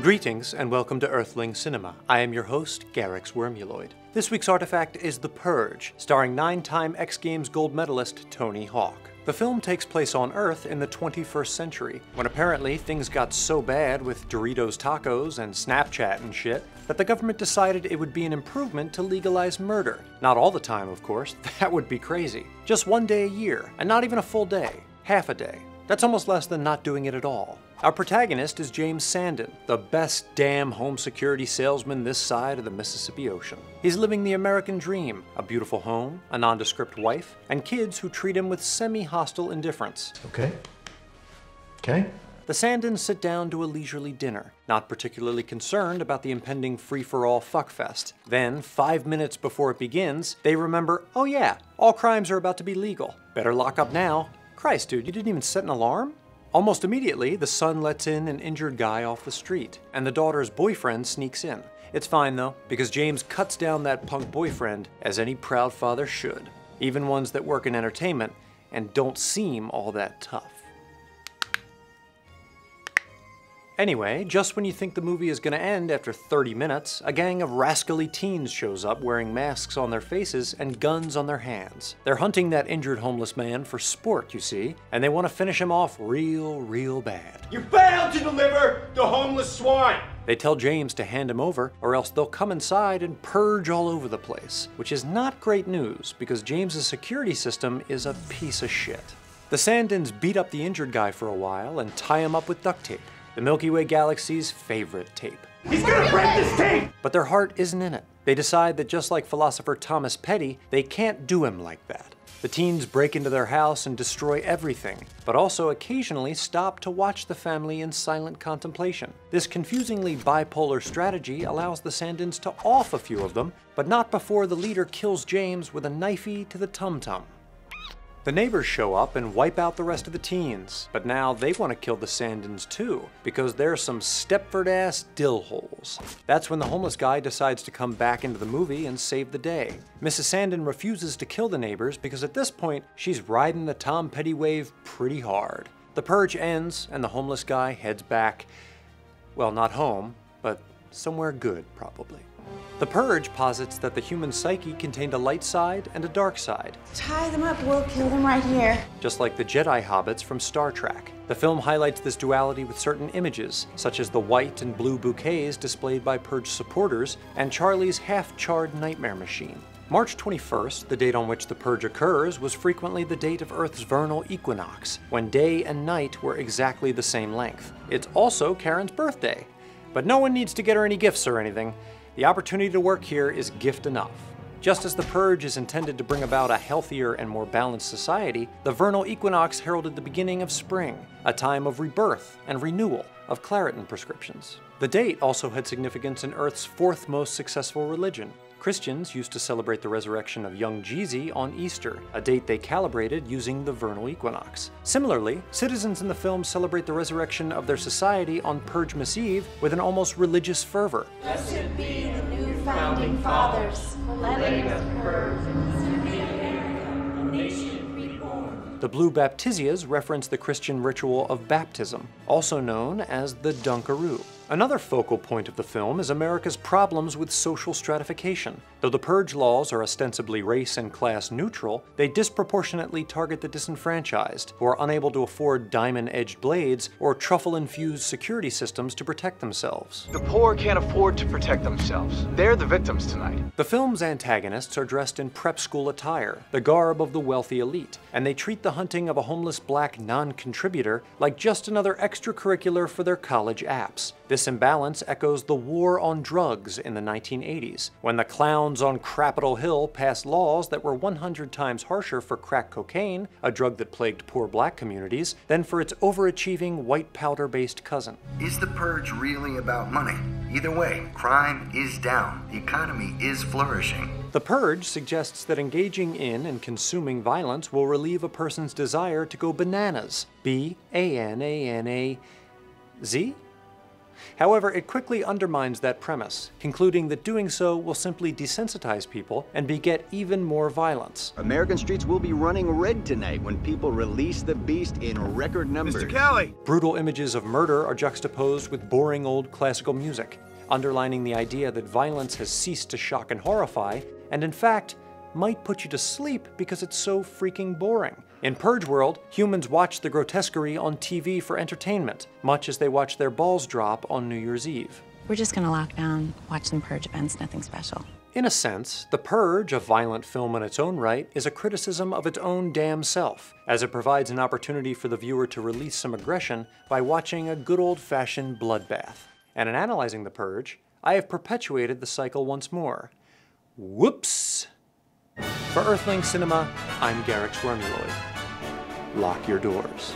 Greetings and welcome to Earthling Cinema. I am your host, Garyx Wormuloid. This week's artifact is The Purge, starring 9-time X Games gold medalist Tony Hawke. The film takes place on Earth in the 21st century, when apparently things got so bad with Doritos tacos and Snapchat and shit, that the government decided it would be an improvement to legalize murder. Not all the time, of course, that would be crazy. Just one day a year, and not even a full day, half a day. That's almost less than not doing it at all. Our protagonist is James Sandin, the best damn home security salesman this side of the Mississippi Ocean. He's living the American dream, a beautiful home, a nondescript wife, and kids who treat him with semi-hostile indifference. Okay. The Sandins sit down to a leisurely dinner, not particularly concerned about the impending free-for-all fuckfest. Then, 5 minutes before it begins, they remember, oh yeah, all crimes are about to be legal. Better lock up now. Christ, dude, you didn't even set an alarm? Almost immediately, the son lets in an injured guy off the street, and the daughter's boyfriend sneaks in. It's fine though, because James cuts down that punk boyfriend, as any proud father should. Even ones that work in entertainment and don't seem all that tough. Anyway, just when you think the movie is going to end after 30 minutes, a gang of rascally teens shows up wearing masks on their faces and guns on their hands. They're hunting that injured homeless man for sport, you see, and they want to finish him off real bad. You failed to deliver the homeless swine! They tell James to hand him over, or else they'll come inside and purge all over the place, which is not great news because James's security system is a piece of shit. The Sandins beat up the injured guy for a while and tie him up with duct tape. The Milky Way galaxy's favorite tape. He's gonna break this tape! But their heart isn't in it. They decide that just like philosopher Thomas Petty, they can't do him like that. The teens break into their house and destroy everything, but also occasionally stop to watch the family in silent contemplation. This confusingly bipolar strategy allows the Sandins to off a few of them, but not before the leader kills James with a knifey to the tum-tum. The neighbors show up and wipe out the rest of the teens, but now they want to kill the Sandins too, because they're some Stepford-ass dill holes. That's when the homeless guy decides to come back into the movie and save the day. Mrs. Sandin refuses to kill the neighbors because at this point, she's riding the Tom Petty wave pretty hard. The purge ends and the homeless guy heads back, well, not home, but somewhere good, probably. The Purge posits that the human psyche contained a light side and a dark side. Tie them up, we'll kill them right here. Just like the Jedi hobbits from Star Trek. The film highlights this duality with certain images, such as the white and blue bouquets displayed by Purge supporters, and Charlie's half-charred nightmare machine. March 21st, the date on which the Purge occurs, was frequently the date of Earth's vernal equinox, when day and night were exactly the same length. It's also Karen's birthday. But no one needs to get her any gifts or anything. The opportunity to work here is gift enough. Just as the Purge is intended to bring about a healthier and more balanced society, the vernal equinox heralded the beginning of spring, a time of rebirth and renewal of Claritin prescriptions. The date also had significance in Earth's fourth most successful religion. Christians used to celebrate the resurrection of young Jesus on Easter, a date they calibrated using the vernal equinox. Similarly, citizens in the film celebrate the resurrection of their society on Purgemas Eve with an almost religious fervor. Blessed be the new founding fathers. Let us purge a nation reborn. The blue baptisias reference the Christian ritual of baptism, also known as the Dunkaroo. Another focal point of the film is America's problems with social stratification. Though the Purge laws are ostensibly race and class neutral, they disproportionately target the disenfranchised, who are unable to afford diamond-edged blades or truffle-infused security systems to protect themselves. The poor can't afford to protect themselves. They're the victims tonight. The film's antagonists are dressed in prep school attire, the garb of the wealthy elite, and they treat the hunting of a homeless black non-contributor like just another extracurricular for their college apps. This imbalance echoes the war on drugs in the 1980s, when the clowns on Capitol Hill passed laws that were 100 times harsher for crack cocaine, a drug that plagued poor black communities, than for its overachieving white powder-based cousin. Is the Purge really about money? Either way, crime is down. The economy is flourishing. The Purge suggests that engaging in and consuming violence will relieve a person's desire to go bananas. B-A-N-A-N-A-Z? However, it quickly undermines that premise, concluding that doing so will simply desensitize people and beget even more violence. American streets will be running red tonight when people release the beast in record numbers. Mr. Kelly! Brutal images of murder are juxtaposed with boring old classical music, underlining the idea that violence has ceased to shock and horrify, and in fact, might put you to sleep because it's so freaking boring. In Purge World, humans watch the grotesquerie on TV for entertainment, much as they watch their balls drop on New Year's Eve. We're just gonna lock down, watch some Purge events, nothing special. In a sense, The Purge, a violent film in its own right, is a criticism of its own damn self, as it provides an opportunity for the viewer to release some aggression by watching a good old-fashioned bloodbath. And in analyzing The Purge, I have perpetuated the cycle once more. Whoops! For Earthling Cinema, I'm Garyx Wormuloid. Lock your doors.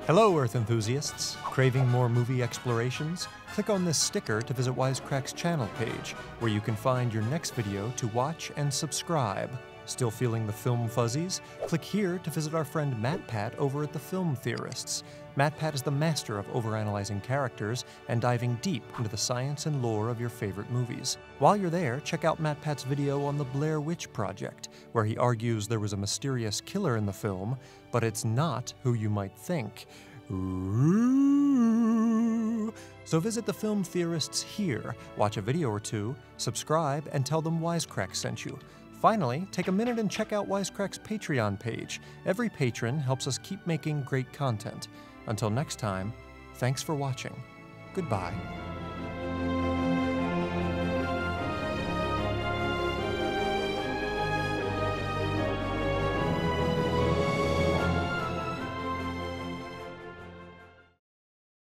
Hello, Earth enthusiasts. Craving more movie explorations? Click on this sticker to visit Wisecrack's channel page, where you can find your next video to watch and subscribe. Still feeling the film fuzzies? Click here to visit our friend MatPat over at the Film Theorists. MatPat is the master of overanalyzing characters and diving deep into the science and lore of your favorite movies. While you're there, check out MatPat's video on the Blair Witch Project, where he argues there was a mysterious killer in the film, but it's not who you might think. Ooh. So visit the Film Theorists here, watch a video or two, subscribe, and tell them Wisecrack sent you. Finally, take a minute and check out Wisecrack's Patreon page. Every patron helps us keep making great content. Until next time, thanks for watching. Goodbye.